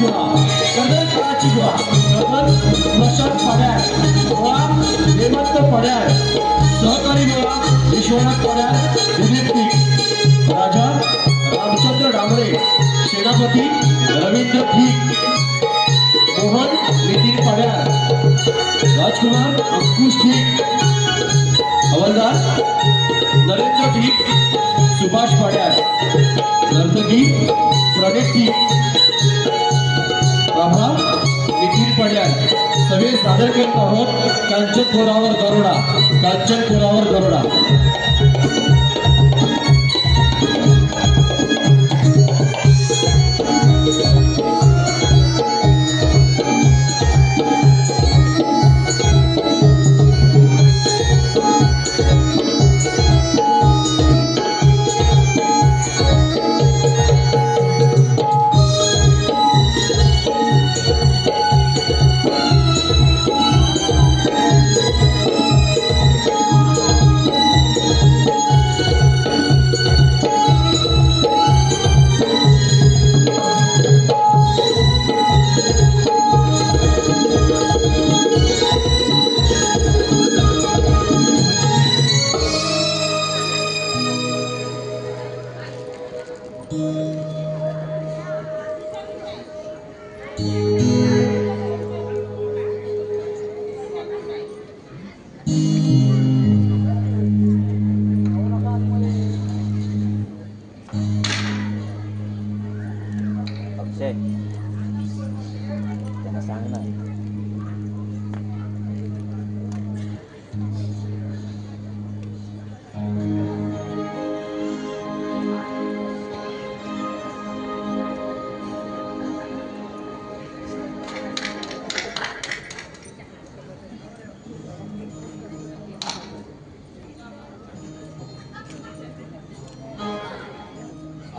गुहा कर्दळ काळाची गुहा प्रथम स्मशान पड्याळ गोळा हेमंत पड्याळ सहकारी गोळा विश्वनाथ पड्याळ विवेक राजा रामचंद्र डांबरे सेनापती रवींद्र ठीक मोहन नितीन पड्याळ राजकुमार अंकुश ठीक हवलदार नरेंद्र ठीक सुभाष पड्याळ नर्तकी प्रणित ठीक प्रभाव नितीन पड्याळ सगळे सादर करत आहोत कांचन खोरावर दरोडा कांचन खोरावर दरोडा त्यांना सांग ना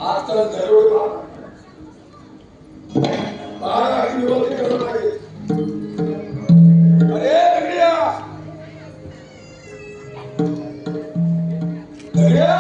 आजकाल दरोडे बारा युवती करत आहे अरे दगड्या दगड्या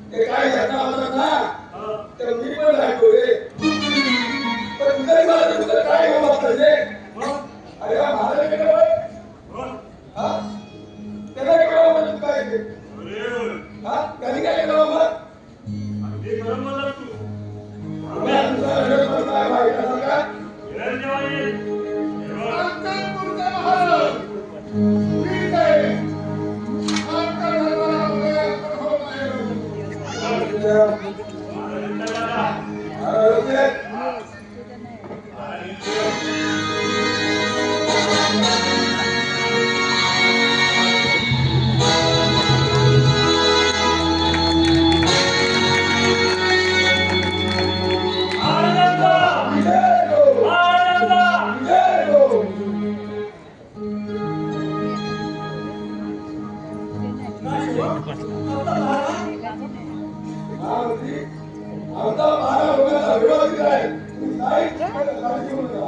अरे काय झालं त्याला नाही काळजी करू नका.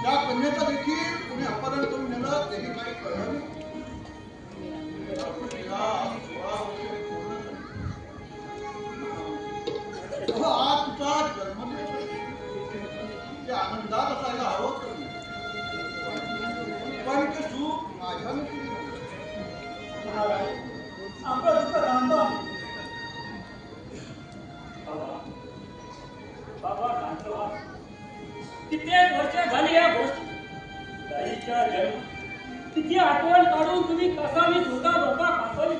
त्या कन्याचा देखील तुम्ही अपहरण करून नेलं तेही काही कळलं नाही. आज तुझा जन्मदिवस ते आनंदात असायला हवं पण ते सुख माझ्याने आपलं दुःख जाणतो. कित्येक वर्ष झाली या गोष्टी ताईच्या जन्म तिची आठवण काढून तुम्ही कसा मी सुद्धा बाबा पासवली.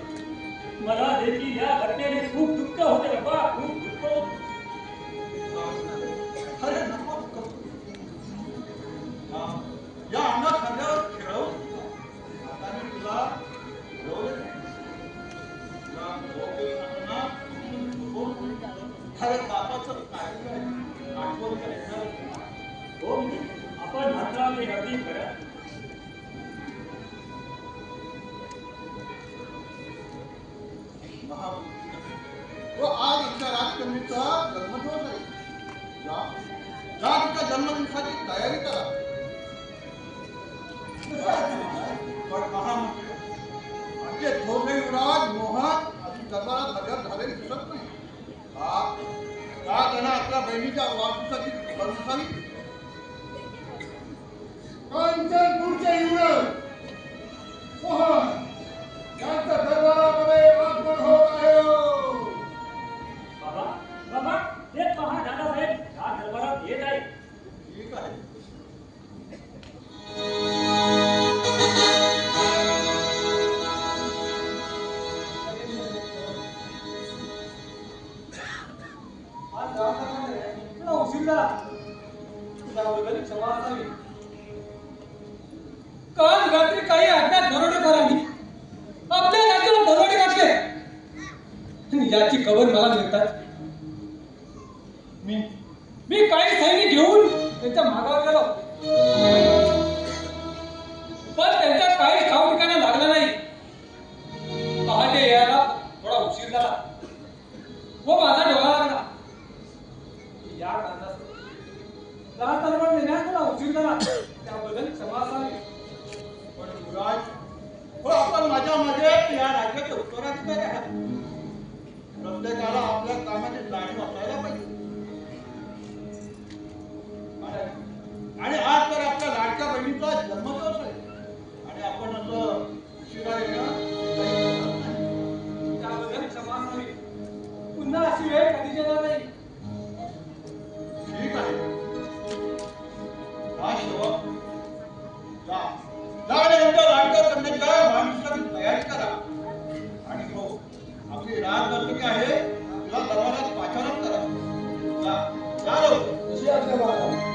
मला देखील या घटनेने खूप दुःख होते बाबा, खूप दुःख होते. अरे नको या अंगात खांद्यावर खेळव आता मी तुला अरे बापाचं काय आठवण करायचं. हो आपण म्हटलं ते अगदी खरं. आज आमच्या राजकन्याचा जन्मदिवस आहे. जा तिच्या जन्मदिवसाची तयारी करा. पण महामंत्री आमचे थोरले युवराज मोहन अजून दरबारात हजर झालेले दिसत नाही. का त्यांना आपल्या बहिणीच्या वाढदिवसाची गरज नसावी. कांचनपूरचे युवक मोहन यांच्या दरबारामध्ये आगमन होत आहे. बाबा बाबा हे पहा दादासाहेब या दरबारात येत आहे. ठीक आहे. काल रात्री काही अज्ञात दरोडेखोरांनी आपल्या राज्याला दरोडे घातले आणि याची खबर मला मिळतात. मी काही सैनिक घेऊन त्यांच्या मागावर गेलो, पण त्यांच्या काही ठाव ठिकाणा लागला नाही. पहाटे यायला थोडा उशीर झाला व माझा डोळा लागला. या कारणास्तव राज दरबार नेण्यास थोडा उशीर झाला, त्याबद्दल क्षमा असावी. पण युवराज हो आपण माझ्या मध्ये या राज्याचे उत्तराधिकारी आहात. प्रत्येकाला आपल्या कामाची जाणीव असायला पाहिजे. आणि आज तर आपल्या लाडक्या बहिणीचा जन्मदिवस आहे आणि आपण असं उशिरा येणं त्याबद्दल क्षमा असावी. पुन्हा अशी वेळ कधीच येणार नाही. ठीक आहे. हा सेवक जा आणि आमच्या लाडक्या कन्याच्या वाढदिवसाची तयारी करा. आणि हो आपली राजदर्शकी आहे तिला दरबारात पाचारण करा. जा लवकर. अशी आज्ञा बाळगा.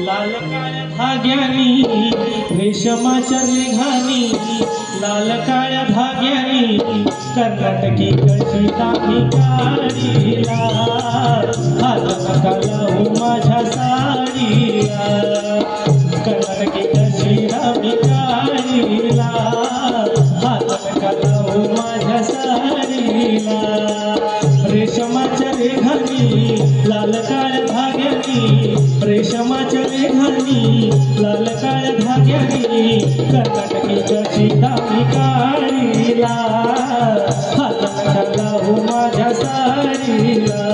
लाल काळ्या धाग्यानी रेशमाच्या मेघानी लाल काळ्या धाग्यानी कर्नाटकी कशी दामी काढीला हात नका लावू माझ्या साडीला कर्नाटकी कशी दामी काढीला हात नका लावू माझ्या साडीला रेशमाच्या रेघांनी लाल काळ धाग्यानी रेशमाच्या रेघांनी लाल काळ धाग्यानी कर्नाटकी कशी दामी काढीला हात नका लावू माझ्या साडीला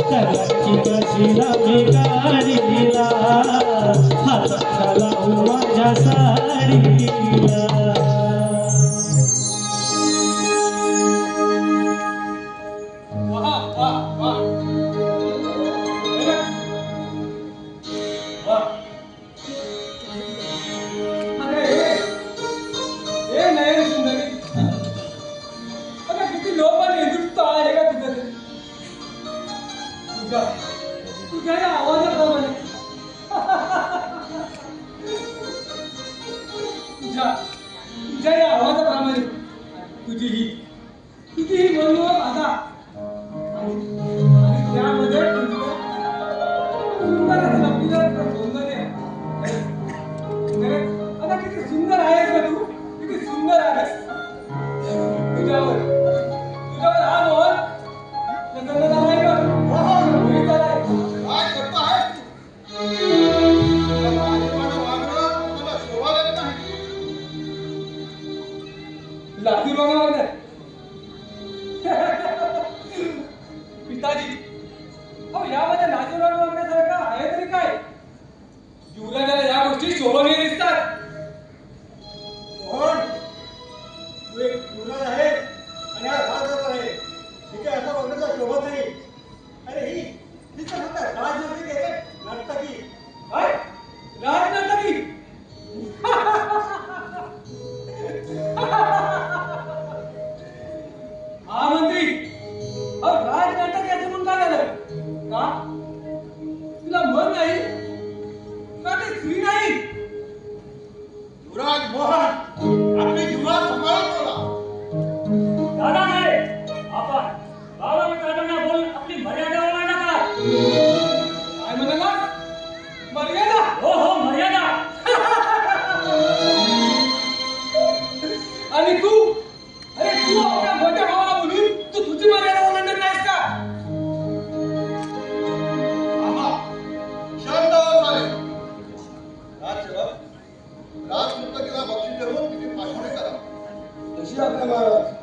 कर्नाटकी कशी दामी काढीला हात नका लावू माझ्या साडीला तुझ्या या आवाजाप्रमाणे तुझ्या या आवाजाप्रमाणे तुझी ही मनोहर आधा आणि त्यामध्ये सुंदर सौंदर्य आता किती सुंदर आहेस ना तू किती सुंदर आहेस तुझ्यावर हा मोहन लातूर वागणार पिताजी अहो यामध्ये लाजूराव वागण्यासारखं आहे तरी काय युवराजाला या गोष्टी शोभनीय दिसतात मोहन तू एक युवराज आहे आणि हा राजदरबार आहे ठीक आहे असं बघण्याचा शोभत नाही अरे ही तर फक्त राजनर्तकी आहे नर्तकी काय राजनर्तकी हा मंत्री अहो राजनाटक याचं म्हणून काय झालं का तुला मन नाही का ते स्त्री नाही युवराज मोहन आपली युवराज सांभाळून बोला दादा नाही आपण बाबा मित्रांना बोल आपली मर्यादा ओलांडा का काय म्हणाला मर्यादा हो मर्यादा आणि तू अरे तू आपल्या मोठ्या भावाला बोलून तू तुझी मर्यादा ओलांडत नाहीस का आम्हा शांत चालेल राजसेवक राजनर्तकीला बक्षीस देऊन तिथे भाषणे करा तशी आपल्या महाराज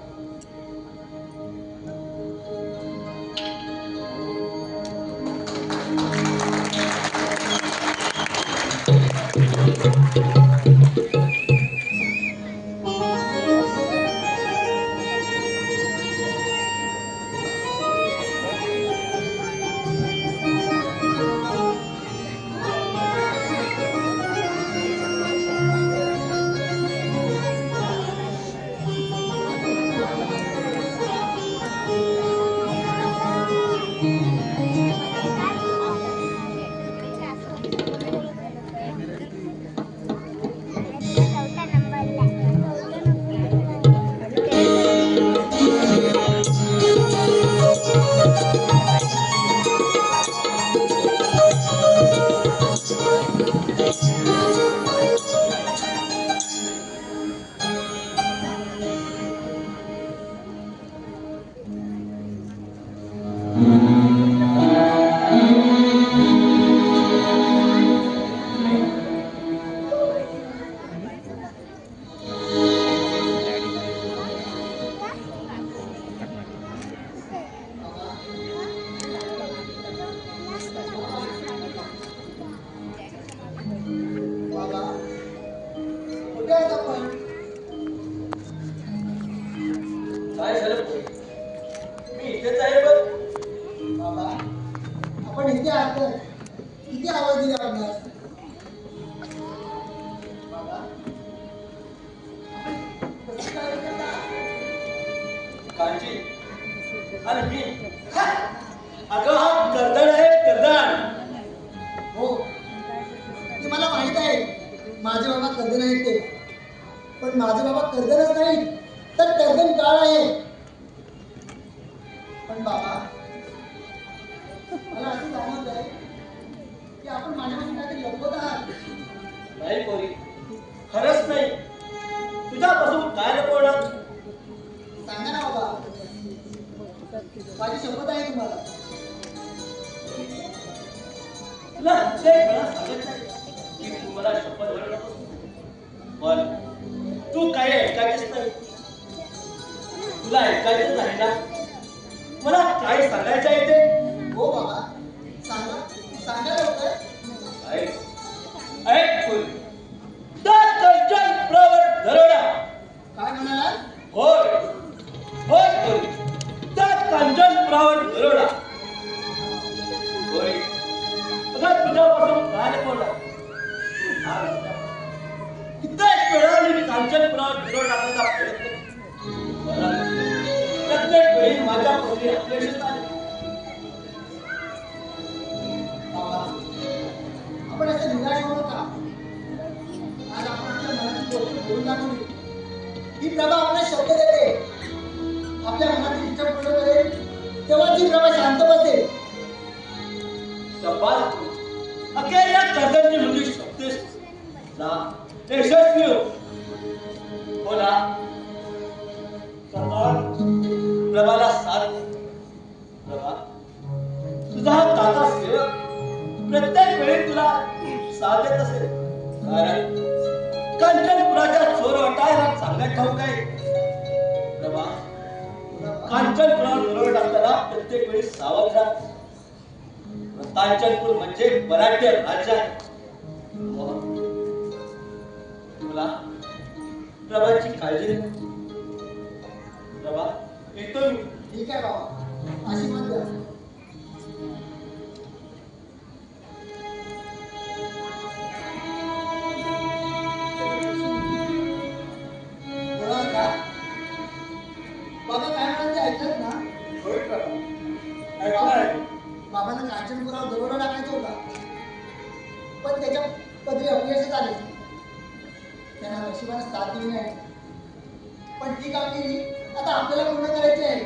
काय झालं मी इथेच आहे बघ बाबा आपण इथे आलो किती आवाज दिला आपल्याला बाबा कसं काय करता कांची आणि मी अगं हा कर्दळ आहे कर्दळ हो ते मला माहित आहे माझे बाबा कर्ज नाहीत ते पण माझे बाबा कर्जच नाही तर तद्दन काळ आहे. पण बाबा मला असं जाणवत आहे की आपण माझ्यापासून काहीतरी लपवत आहात. नाही पोरी, खरंच नाही. तुझ्यापासून काय लपवणार? सांगा ना बाबा, माझी शपथ आहे तुम्हाला. तुला प्रत्येक वेळा सांगत नाही की तू मला शपथ घालू नकोस. पण तू काही ऐकायचीच नाही. तुला ऐकायचं नाही ना? मला काय सांगायचं आहे ते? हो बाबा, सांगा सांगा लवकर. ऐक फुल, कंचनपुरावर दरोडा. काय म्हणाला? होय होय फुल, कंचनपुरावर दरोडा. होय, अगं तुझ्यापासून काय लपवलं? कित्येक वेळा मी कांचनपुरावर दरोडा टाकण्याचा प्रयत्न केला. प्रत्येक वेळी माझ्या पोरी अपयश आले. बाबा, आपण असं निराश होऊ नका. आज आपण आपल्या मनातील गोष्ट बोलून दाखवली. ही प्रभा आपल्याला शब्द देते. आपल्या मनातील इच्छा पूर्ण करेल तेव्हा ती प्रभा शांत बसेल. शब्बास, अखेर या कर्जनची मुलगी शक्तीस यशस्वी हो ना. प्रभाला साथ दे. प्रभा, तुझा हा काका सेवक प्रत्येक वेळी तुला साथ देत असेल. कारण कांचनपुराच्या चोर वाटायला चांगल्या ठाऊक आहे. प्रभा, कांचनपुरावर दरोडा टाकताना प्रत्येक वेळी सावध राहा. कांचनपूर म्हणजे मराठी राज्य आहे. तुला प्रभाची काळजी घे. प्रभा, येतो मी. ठीक आहे बाबा, आशीर्वाद द्या. बरोबर का? बाबा काय म्हणाले ते ऐकलं ना? होय प्रभा, ऐकलंय. बाबांना कांचनपुरावर दरोडा टाकायचा होता, पण त्याच्या पदरी अपयशच आले. त्यांना नशिबाने साथ दिली नाही. पण ती कामगिरी आता आपल्याला पूर्ण करायची आहे.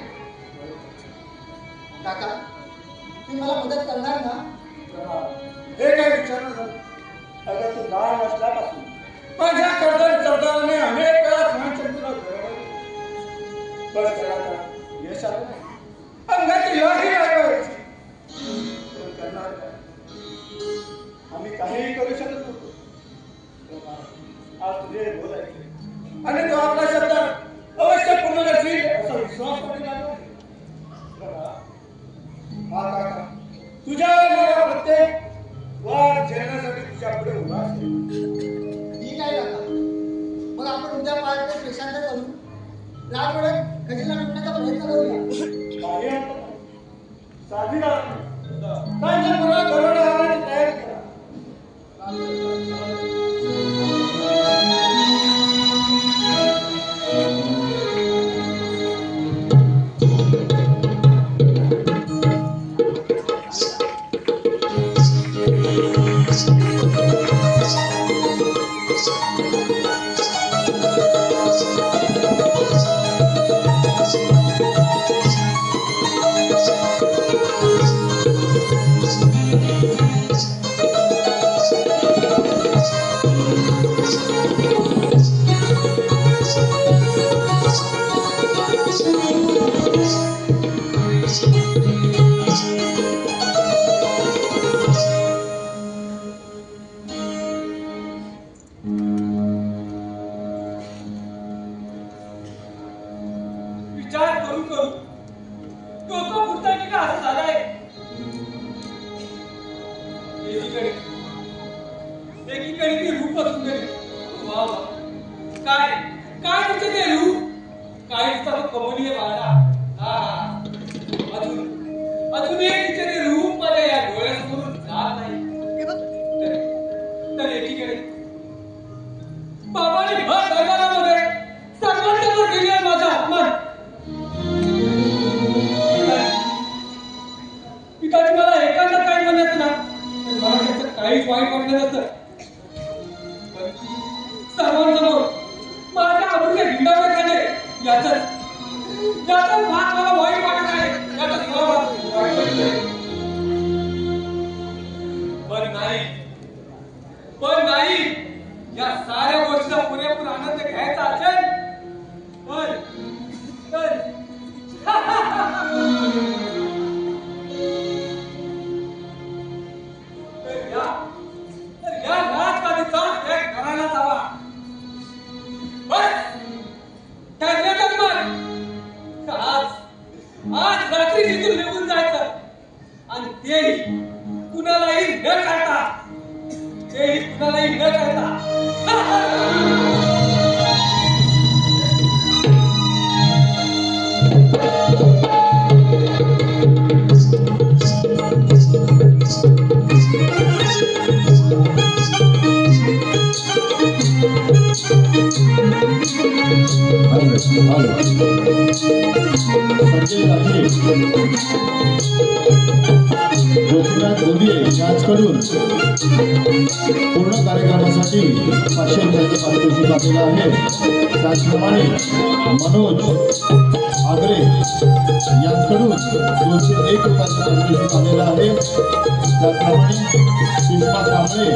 काका, तुम्ही मला मदत करणार ना? हे काय विचारणं झालं? अगं तू लहान असल्यापासून माझ्या कर्जन सरदाराने अनेक वेळा कांचनपुरात दरोडा दिला. बस त्याला यश आलं नाही. अंगाची लाही लागायची. करणार काय? आम्ही काहीही करू शकत नव्हतो. आज तुझे बोल ऐकले आणि तो आपला शब्द अवश्य पूर्ण करशील असा विश्वास वाटू लागला. हा काका, तुझ्यावर मला प्रत्येक वार झेलण्यासाठी तुझ्या पुढे उभा असेल. ठीक आहे काका, मग आपण उद्या पहाटे स्टेशनला जाऊन राजवाड्यात खजिना लुटण्याचा प्रयत्न करूया. काही अर्थ नाही. साधी राहत नाही. कांचनपुरात दरोडा आणायची तयारी करा. विचार करू करू डोकं फुटतं की का असं झालंय. एकीकडे ती रूप सुंदर. वा वा, काय काय तिचं ते रूप, काय तिचा तो कमनीय बाळा. हा अजूनही तिचे ते रूप माझ्या या डोळ्यासमोरून जात नाही. तर एकीकडे बाबाने भर दरबारामध्ये सर्वांसमोर केली आहे माझा अपमान. पिताजी मला एखादा काही म्हणत ना, तर मला त्याचं काहीच वाईट वाटलं नसतं. पण सर्वांसमोर माझ्या आबरूचे हिंडावे खाणे याचा आज रात्री तिथून निघून जायचं आणि तेही कुणालाही न कळता गोपीनाथ गोंदिये यांच्याकडून पूर्ण कार्यक्रमासाठी 500 रुपयाचं पारितोषिक आलेलं आहे. त्याचप्रमाणे मनोज आगरे यांच्याकडून 201 रुपयाचं पारितोषिक आलेलं आहे. त्याचप्रमाणे पुष्पा कांबळे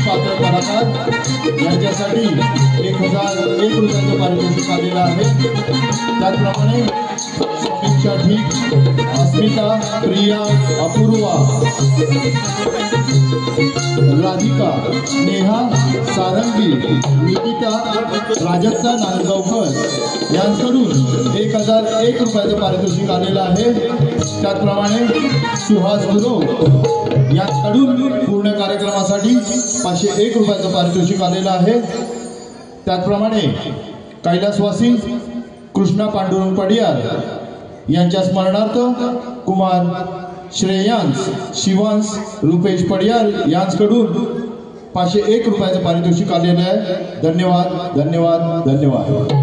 पात्र कलाकार यांच्यासाठी 1001 रुपयाचं पारितोषिक आलेलं आहे. त्याचप्रमाणे समीक्षा ढीक, अस्मिता, प्रिया, अपूर्वा, राधिका, नेहा सारंगी, निकिता, प्राजक्ता नांदगावकर यांच्याकडून 1001 रुपयाचं पारितोषिक आलेलं आहे. त्याचप्रमाणे सुहास गुरव यांच्याकडून पूर्ण कार्यक्रमासाठी 501 रुपयाचं पारितोषिक आलेलं आहे. त्याचप्रमाणे कैलासवासी कृष्णा पांडुरंग पडियार यांच्या स्मरणार्थ कुमार श्रेयांश शिवांश रुपेश पडियार यांच्याकडून 501 रुपयाचं पारितोषिक आलेलं आहे. धन्यवाद धन्यवाद धन्यवाद.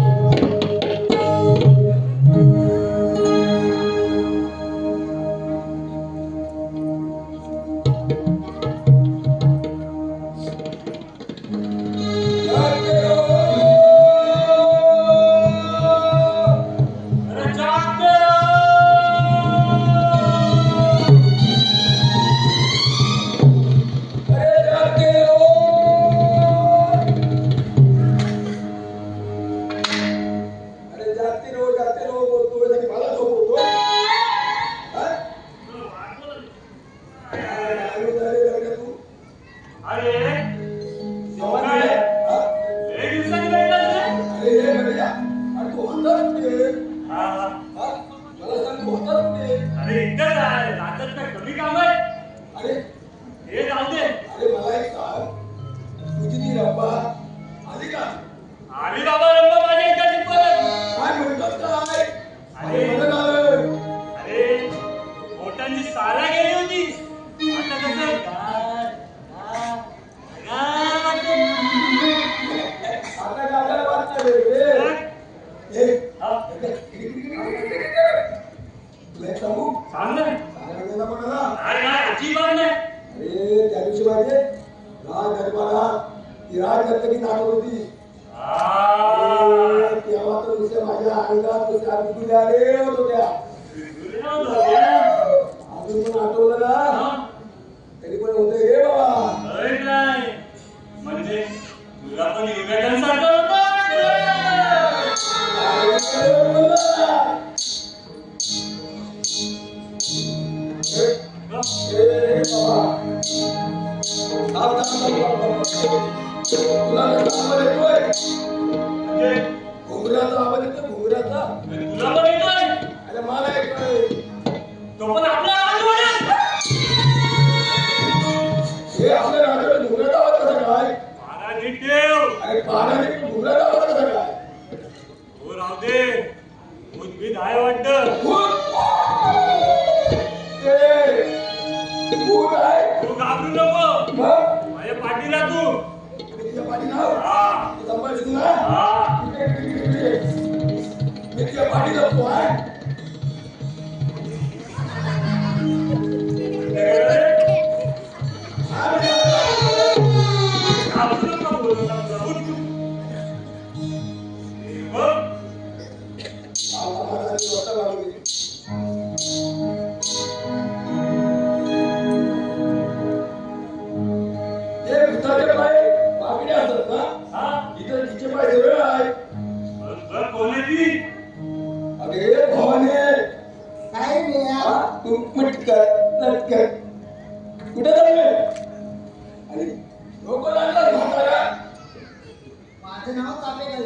माझं नाव चापेकर.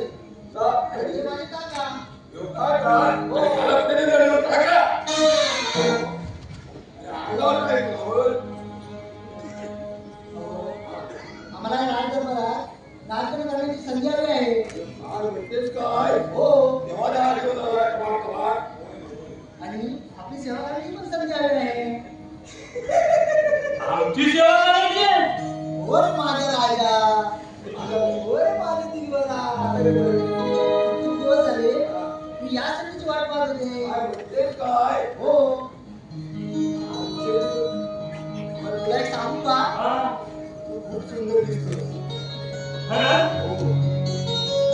हे माझे काका. आम्हाला राजकारण करण्याची संधी आली आहे. हो. आणि आपली सेवा करण्याची पण संधी आली आहे. आमची सेवा करायची आहे. ओर माझा राजा, ओर माझे दिवरा. किती दिवस झाले मी यासाठीच वाट पाहत होते. हो. तुला एक सांगू का? खूप सुंदर दिसतो.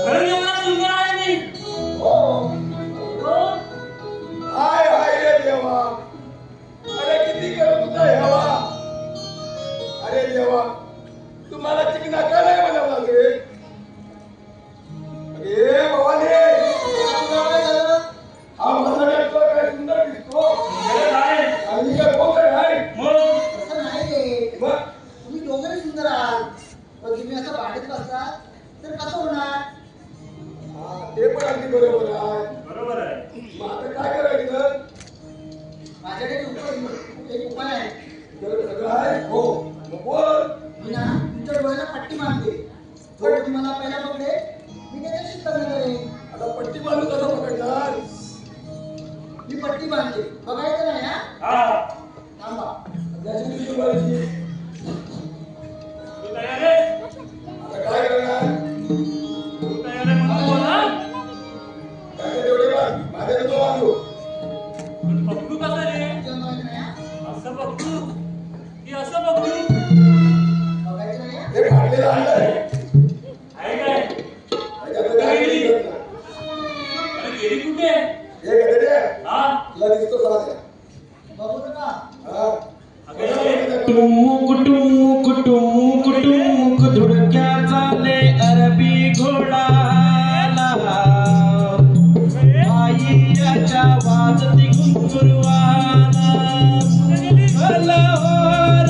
खरं एवढा सुंदर आहे मी. हाय हाय रे देवा, अरे किती करू तुझा हेवा. अरे देवा, तुम्हाला चिकना का नाही बनवला रे? अरे भवानी, हा माझा काय सुंदर दिसतो. आणि काय बोलत आहे? तसं नाही रे. तुम्ही दोघंही सुंदर आहात, पण तुम्ही असं भांडत बसता तर कसं होणार? ते पण अगदी बरोबर आहे. बरोबर आहे. मग आता काय करायचं? माझ्याकडे एक उपाय आहे. सगळं आहे. हो मग बोल. मी ना तुमच्या डोळ्याला पट्टी मारते. जर तुम्ही मला पहिला पकडे, मी त्याच्याशीच लग्न करेन. आता पट्टी बांधून कसं पकडणार? मी पट्टी बांधते, बघायचं नाही हा? हा. थांबा. त्याची तुझी मर्जी. तू तयार आहे? आता काय करणार? तू तयार आहे म्हणून बोला. त्याचे तेवढे बांध, माझ्या नको बांधू. पण बघू कसं रे? तुझ्या डोळ्याला नाही हा? असं बघू की असं बघू? बघायचं नाही हा? हे फाडलेलं आणलंय. आहे काय? त्याच्यामध्ये काही दिसत नाही. अरे गेली कुठे? हे गडे, हा? तुला दिसतो साध्या. बघू नका. हा. टुमुक टुमुक टुमुक टुमुक धुडक्या चाले अरबी घोडाला. आईच्या वाजती घुंगुरवाला. कलहोर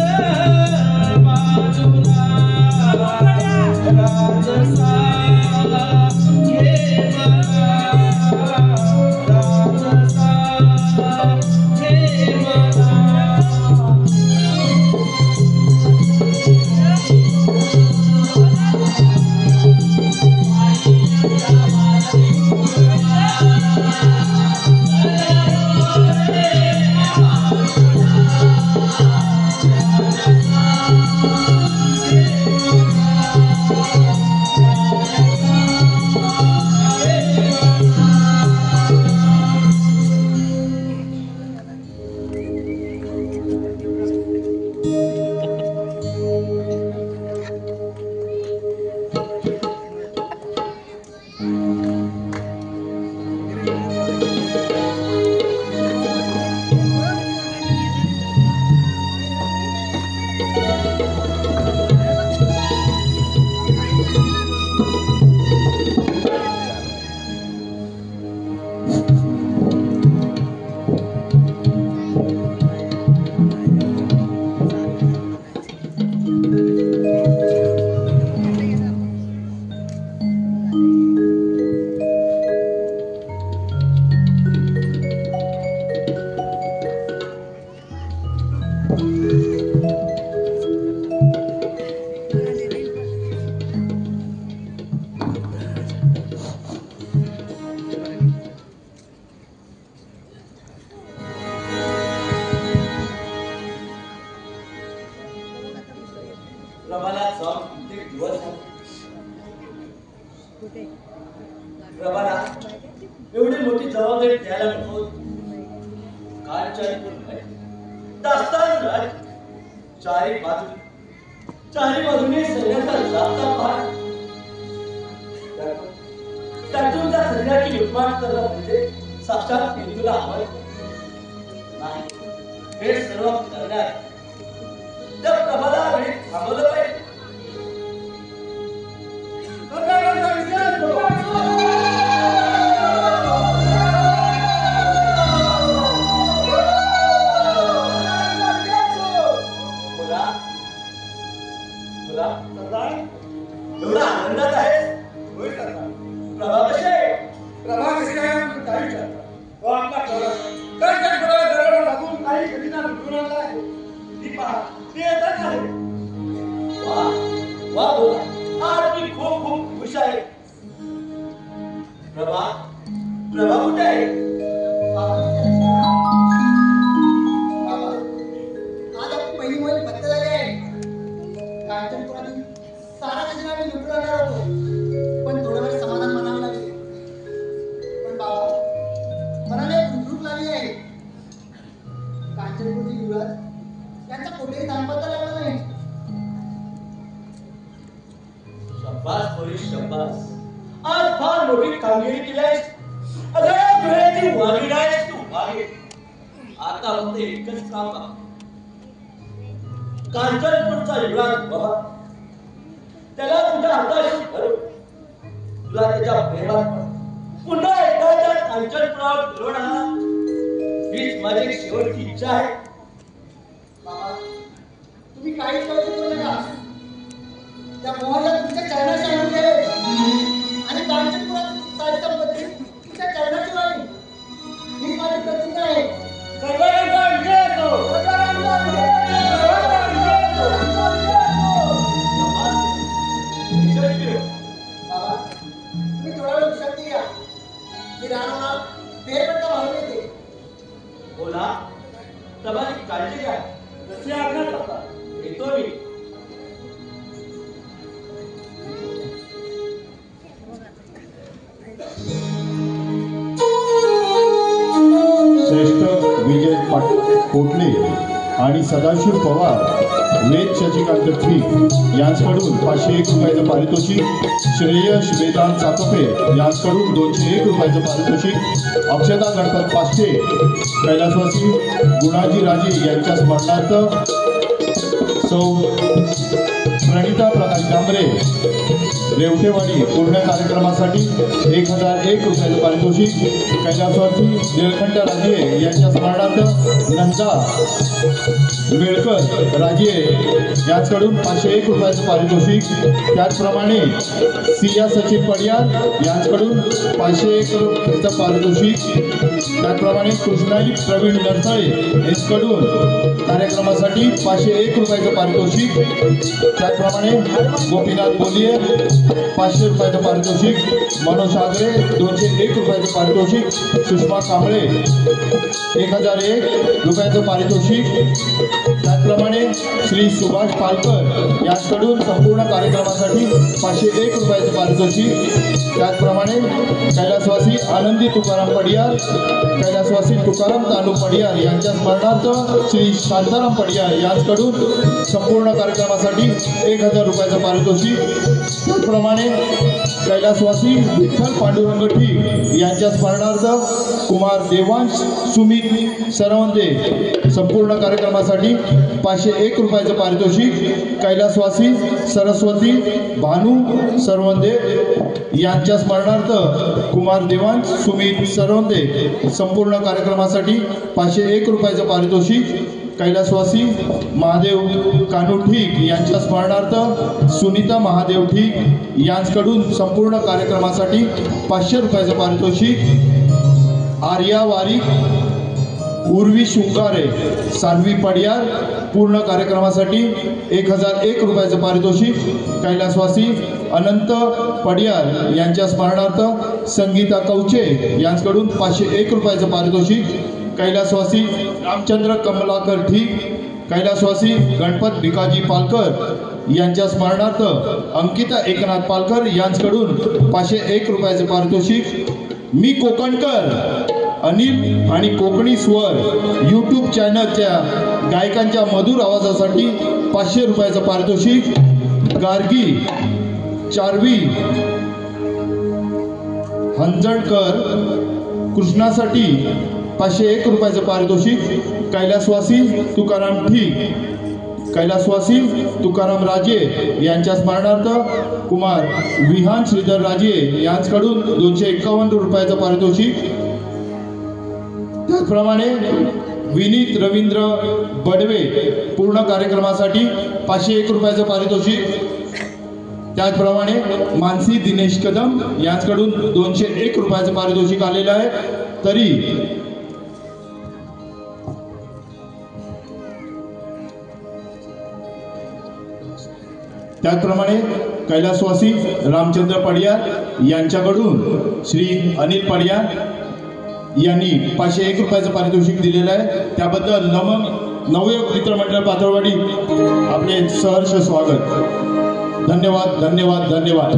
बाजूला राजसा घे मला. राजसा घे मला. प्रभाला जाऊन कित्येक दिवस प्रभाला एवढी मोठी जबाबदारी द्यायला नको. कालच्या दास्तान राज चारी बाजूने सैन्याचा जाता पहाड. त्यातून त्या सैन्याची लुटमाट करणं म्हणजे साक्षात हिंदूला आवड नाही. हे सर्व करण्यात त्या प्रभाला वेळी थांबवलं पाहिजे. एवढा आनंदात आहे आहे? प्रभा प्रभा कुठे आहे? बाबा, आज आपली पहिली मुली फक्त झाली आहे. कांचनपुरातून सारा खजिना आम्ही लुटून आणणार होतो, पण थोडा वेळ समाधान मानावं लागले. पण बाबा, मनाला एक रुजरूक लागली आहे. कांचनपूरचे युवराज त्यांचा कुठेही दाम्पत्य लागलं नाही. शब्बास पोरी शब्बास, आज फार मोठी कामगिरी केलीस. अगं वेळेची वाघीण आहेस तू, वाघीण. आता फक्त एकच काम आहे. कांचनपूरचा युवराज बाबा, त्याला तुझ्या हाताशी धरून तुला त्याच्या प्रेमात पुन्हा एकदा त्या कांचनपुरावर फिरवणार, हीच माझी शेवटची इच्छा आहे. बाबा, तुम्ही काहीच काळजी करू नका. त्या मोहनला तुमच्या चरणाशी आणून दे आणि कांचनपुरात सारी संपत्ती तुमच्या चरणाची व्हावी, हीच माझी प्रतिज्ञा आहे. सर्वांचा विजय असो. सर्वांचा विजय असो. सर्वांचा विजय असो. बाबा, तुम्ही थोडा वेळ विश्रांती घ्या. मी राहणार फेरफटका मारून येते. बोला प्रभाची काळजी घ्या. जसे आज्ञा करता. येतो मी. श्रेष्ठ विजय कोटले आणि सदाशिव पवार, वेद शशिकांत ठीक यांच्याकडून 501 रुपयाचं पारितोषिक, श्रेयश वेदांत सातोपे यांच्याकडून 201 रुपयाचं पारितोषिक, अक्षता गणपत पाष्टे, कैलासवासी गुणाजी राजे यांच्या स्मरणार्थ सौ प्रणिता प्रकाश डांबरे रेवटेवाडी पूर्ण कार्यक्रमासाठी 1001 रुपयाचं पारितोषिक, कैलासवासी निळकंठ राजे यांच्या स्मरणार्थ नंदा वेळकर राजे यांच्याकडून 501 रुपयाचं पारितोषिक, त्याचप्रमाणे सिया सचिन पडियार यांच्याकडून 501 रुपयाचं पारितोषिक, त्याचप्रमाणे कृष्णाई प्रवीण नरसळे यांच्याकडून कार्यक्रमासाठी 501 रुपयाचं पारितोषिक, त्याचप्रमाणे गोपीनाथ बोलिये 500 रुपयाचं पारितोषिक, मनोज आगरे 201 रुपयाचं पारितोषिक, सुषमा कांबळे 1001 रुपयाचं पारितोषिक, त्याचप्रमाणे श्री सुभाष पालकर यांच्याकडून संपूर्ण कार्यक्रमासाठी 501 रुपयाचं पारितोषिक, त्याचप्रमाणे कैलासवासी आनंदी तुकाराम पडियार, कैलासवासी तुकाराम तानू पडियार यांच्या स्मरणार्थ श्री शांताराम पडियार यांच्याकडून संपूर्ण कार्यक्रमासाठी 1000 रुपयाचं पारितोषिक, त्याचप्रमाणे कैलासवासी विठ्ठल पांडुरंग ठीक यांच्या स्मरणार्थ कुमार देवांश सुमित सरवंदे संपूर्ण कार्यक्रमासाठी 501 रुपयाचं पारितोषिक, कैलासवासी सरस्वती भानू सरवंदे यांच्या स्मरणार्थ कुमार देवांश सुमित सरवंदे संपूर्ण कार्यक्रमासाठी 501 रुपयाचं पारितोषिक, कैलासवासी महादेव कानू ठीक यांच्या स्मरणार्थ सुनीता महादेव ठीक यांच्याकडून संपूर्ण कार्यक्रमासाठी 500 रुपयाचं पारितोषिक, आर्या वारीक उर्वी शुंगारे सान्वी पडियार पूर्ण कार्यक्रमासाठी 1001 रुपयाचं पारितोषिक, कैलासवासी अनंत पडियार यांच्या स्मरणार्थ संगीता कवचे यांच्याकडून 501 रुपयाचं पारितोषिक, कैलासवासी रामचंद्र कमलाकर ठीक, कैलासवासी गणपत भिकाजी पालकर यांच्या स्मरणार्थ अंकिता एकनाथ पालकर यांच्याकडून 501 रुपयाचे पारितोषिक, मी कोकणकर अनिल आणि कोकणी स्वर यूट्यूब चॅनलच्या गायकांच्या मधुर आवाजासाठी 500 रुपयाचं पारितोषिक, गार्गी चारवी हंजणकर कृष्णासाठी 501 रुपयाचं पारितोषिक, कैलासवासी तुकाराम ठीक, कैलासवासी तुकाराम राजे यांच्या स्मरणार्थ कुमार विहान श्रीधर राजे यांच्याकडून 251 रुपयाचं पारितोषिक, त्याचप्रमाणे विनीत रवींद्र बडवे पूर्ण कार्यक्रमासाठी 501 रुपयाचं पारितोषिक, त्याचप्रमाणे मानसी दिनेश कदम यांच्याकडून 201 रुपयाचं पारितोषिक आलेलं आहे. तरी त्याचप्रमाणे कैलासवासी रामचंद्र पडियार यांच्याकडून श्री अनिल पडियार यांनी 501 रुपयाचं पारितोषिक दिलेलं आहे. त्याबद्दल नवयुग मित्रमंडळ पातळवाडी आपले सहर्ष स्वागत. धन्यवाद धन्यवाद धन्यवाद.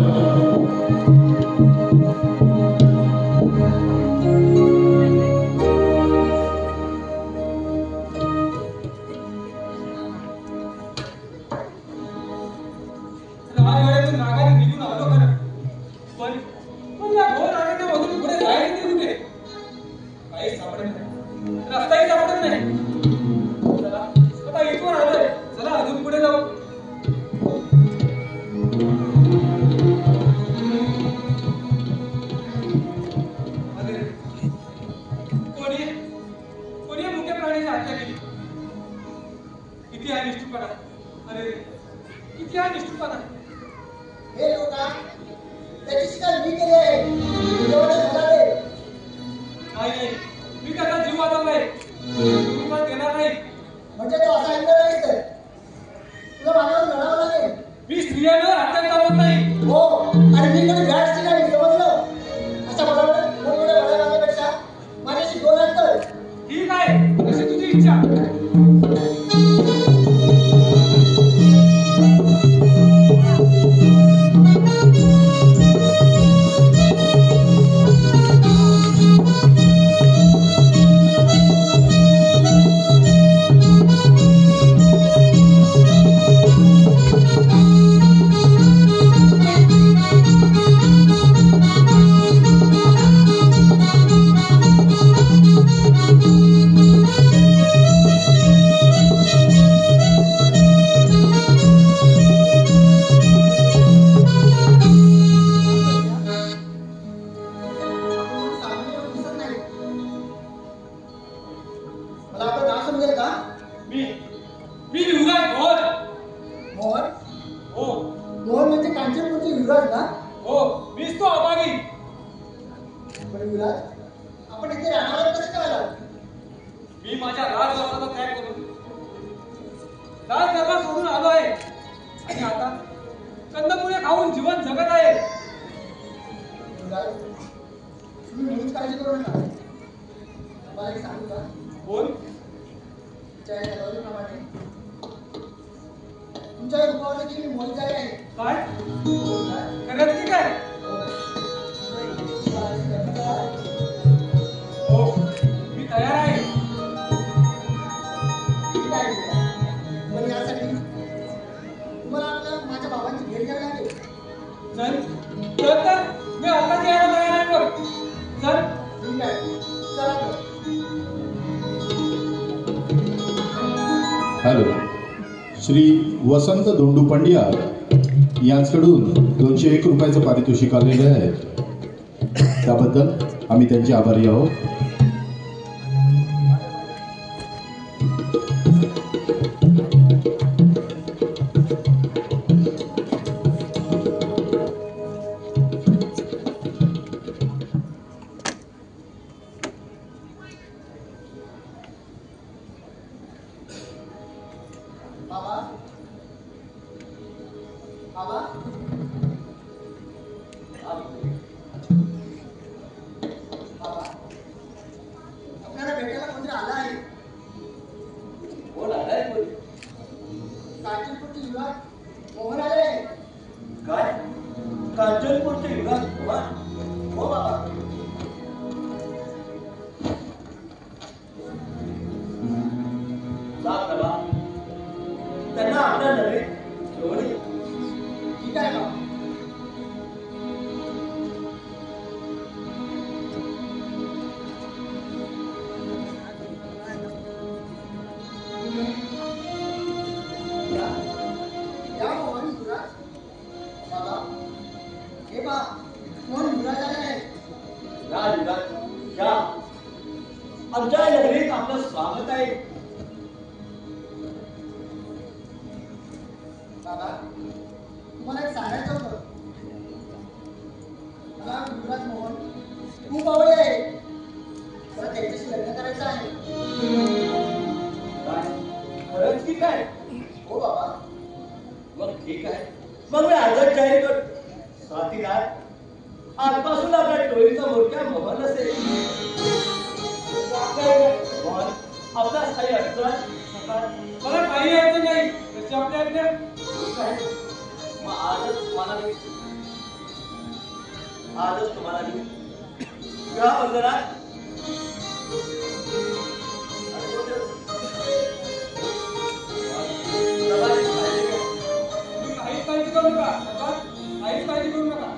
हॅलो, श्री वसंत धोंडू पंडियार यांच्याकडून 201 रुपयाचं पारितोषिक आलेलं आहे. त्याबद्दल आम्ही त्यांचे आभारी आहोत. आमच्या नगरीत आपलं स्वागत आहे. बाबा, तुम्हाला एक सांगायचं होतं. मला युवराज मोहन खूप आवडले आहे. मला त्यांच्याशी लग्न करायचं आहे. काय खरंच की काय? हो बाबा. मग ठीक आहे, मग मी आजच जाहीर करतो, साथीदार, आजपासून आपल्या टोळीचा मोठ्या मोहन असेल. आपला काही अडचण मला काही अडचण नाही. कशी आपल्या आज्ञा? मग आजच तुम्हाला विवाह बंधनात काहीच काळजी करू नका. काहीच काळजी करू नका.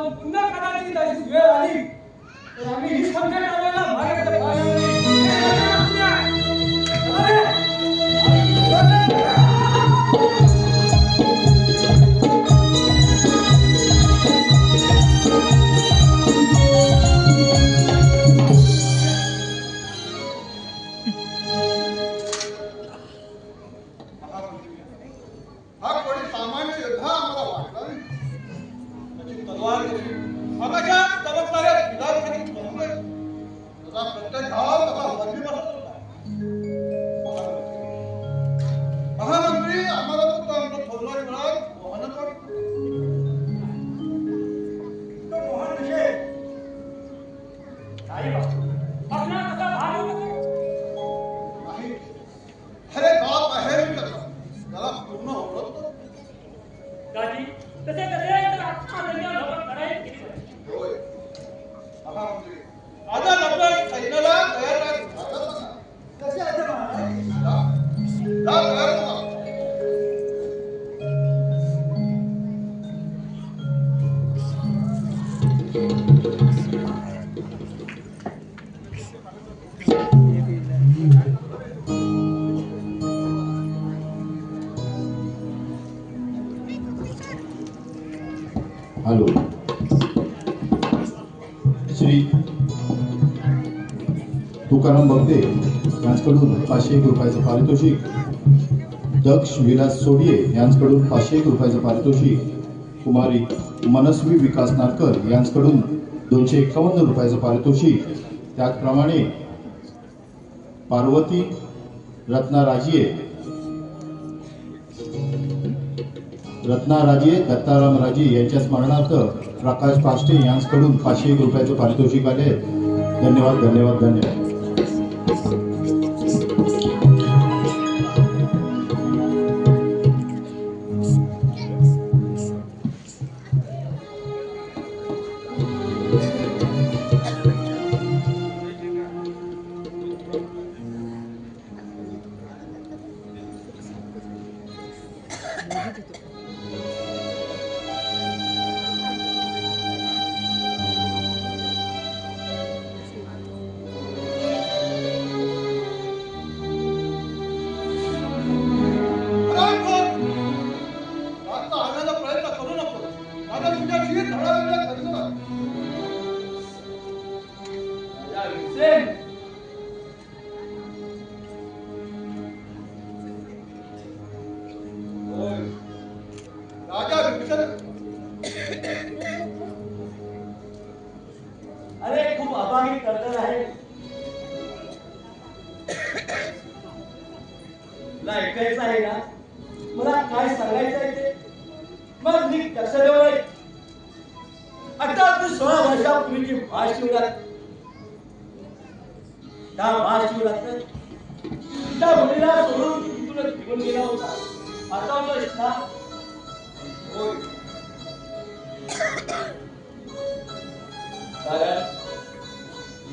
पण पुन्हा कदाचित अशी वेळ आली तर आम्ही ही संकट आम्हाला मारायचं पाहिजे हा कोणी सामान्य योद्धा आम्हाला वाटला नाही. त्याची तलवार कशी आकाशात चमकणाऱ्या विधार्थांनी चमकले. त्याचा प्रत्येक घाव तसा वरती बसत होता. महामंत्री आम्हाला फक्त आमचं थोरलं मिळत मोहनच वाटत. तो मोहन विषय नाही बाबा. आपला कसा भाग होता नाही अरे बाप आहे मी त्याचा त्याला पूर्ण ओळखतो. दादी तसे तर आत्महत्या लोक करायला केली पाहिजे. होय महामंत्री आता आपण सैन्याला तयार राहा. कसे आहे महाराज? तयार राहा. हॅलो. श्री तुकाराम बगदे यांच्याकडून 501 रुपयाचं पारितोषिक, दक्ष विलास सोडिये यांच्याकडून 501 रुपयाचं पारितोषिक, कुमारी मनस्वी विकास नारकर यांच्याकडून 251 रुपयाचं पारितोषिक, त्याचप्रमाणे पार्वती रत्नाराजे दत्ताराम राजे यांच्या स्मरणार्थ प्रकाश पाष्टे यांच्याकडून 501 रुपयाचं पारितोषिक आले. धन्यवाद धन्यवाद धन्यवाद. अरे खूप अभागी कर्तव्य आहे. तुला ऐकायचं आहे ना? मला काय सांगायचं आहे ते मग मी लक्षात ठेव. आता तू 16 वर्षापूर्वीची महाशिवरात्र, त्या महाशिवरात्र त्या मुलीला सोडून तिथूनच निघून गेला होता. आठवतोयस ना? होय. कारण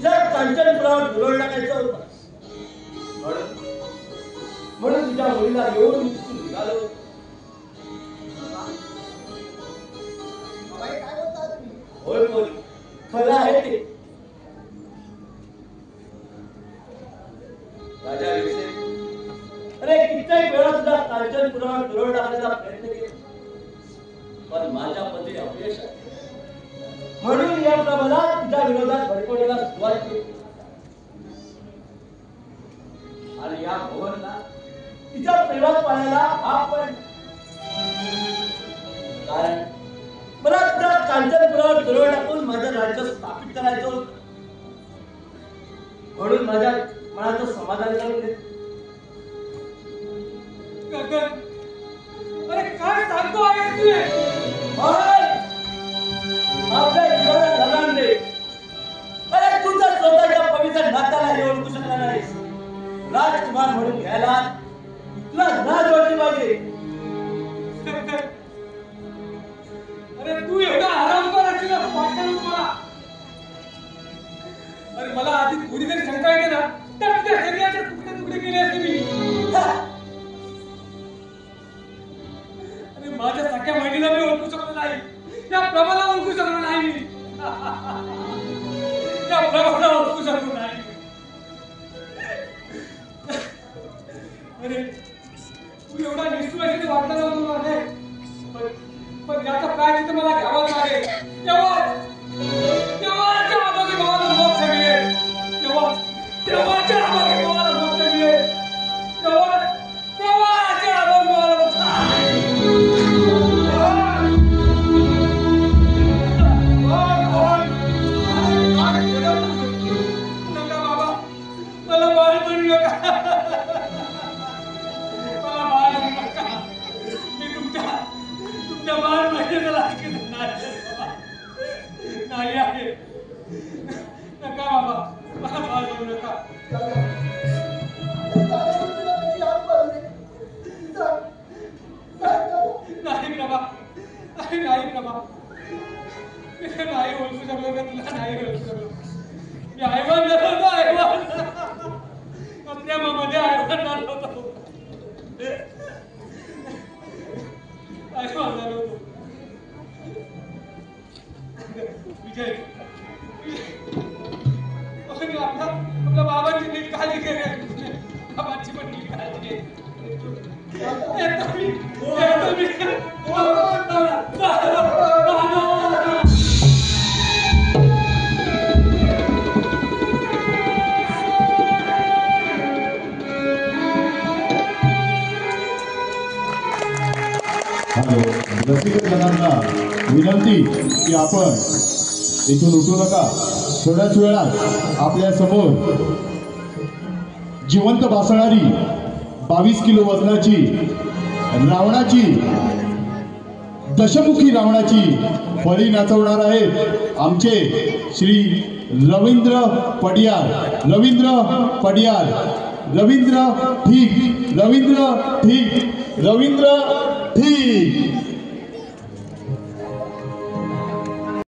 जर कांचनपुरावर धुरळ टाकायचं होतं म्हणून तुझ्या मुलीला येऊन निघालो. बाई काय बोलता तुम्ही? होय बोल, खरं आहे ते. राजा अरे कित्येक वेळा तुझा कांचनपुरावर धुरळ टाकण्याचा प्रयत्न केला पण माझ्या पती अपयश आहे. म्हणून या प्रबलात तुझ्या विरोधात भडकवण्याला सुरुवात केली आणि या भवनला तिच्या प्रेमात पाण्याला भाग पडला. कारण मला तुझ्या कांचनपुरावर धुरळ टाकून माझं राज्य स्थापित करायचं होतं. म्हणून माझ्या मनाचं समाधान करून दे. अरे काय सांगतो आहे तुझे? आपल्या जीवाला लगान दे. अरे तुझ्या स्वतःच्या पवित्र नात्याला हे ओळखू शकणार नाहीस. राजकुमार म्हणून घ्यायला तुला लाज वाटली पाहिजे. अरे तू एवढा आरामदार असेल असं वाटतं मला. अरे मला आधी थोडी जरी शंका येते ना तर तुझ्या शरीराचे तुकडे तुकडे केले असते मी. अरे माझ्या सख्या बहिणीला मी ओळखू शकलो नाही, त्या प्रभाला ओळखू शकलो नाही. त्या प्रभाला ओळखू शकलो नाही. अरे तू एवढा निष्ठुराशी वाटला नव्हता माझे, पण याचा प्रायश्चित्त मला घ्यावाच लागेल. तेव्हा त्या अभागी भावाला मोक्ष मिळेल. तेव्हा त्या अभागी भावाला मोक्ष मिळेल. तेव्हा त्या अभागी भावाला नका बाबा, मला बाळ बनू नका. मला बाळ बनू नका. मी तुमच्या बाळ महिन्याला नाही आहे. नका बाबा, मला बाळ बनू नका. नाही प्रभा, नाही प्रभा, नाही ओळखू शकलो का तुला? नाही ओळखू शकलो. मी आयवान झालो होतो. आयवान प्रेमामध्ये आयवान झालो होतो. आयवान झालो होतो. विजय, आपल्या बाबांची नीट काळजी घे. बाबांची पण नीट काळजी घे. रसिकजनांना विनंती की आपण इथून उठू नका. थोड्याच वेळात आपल्या समोर जिवंत भासणारी 22 किलो वजनाची रावणाची, दशमुखी रावणाची फळी नाचवणार आहेत आमचे श्री रवींद्र पडियार. रवींद्र पडियार, रवींद्र ठीक, रवींद्र ठीक, रवींद्र ठीक.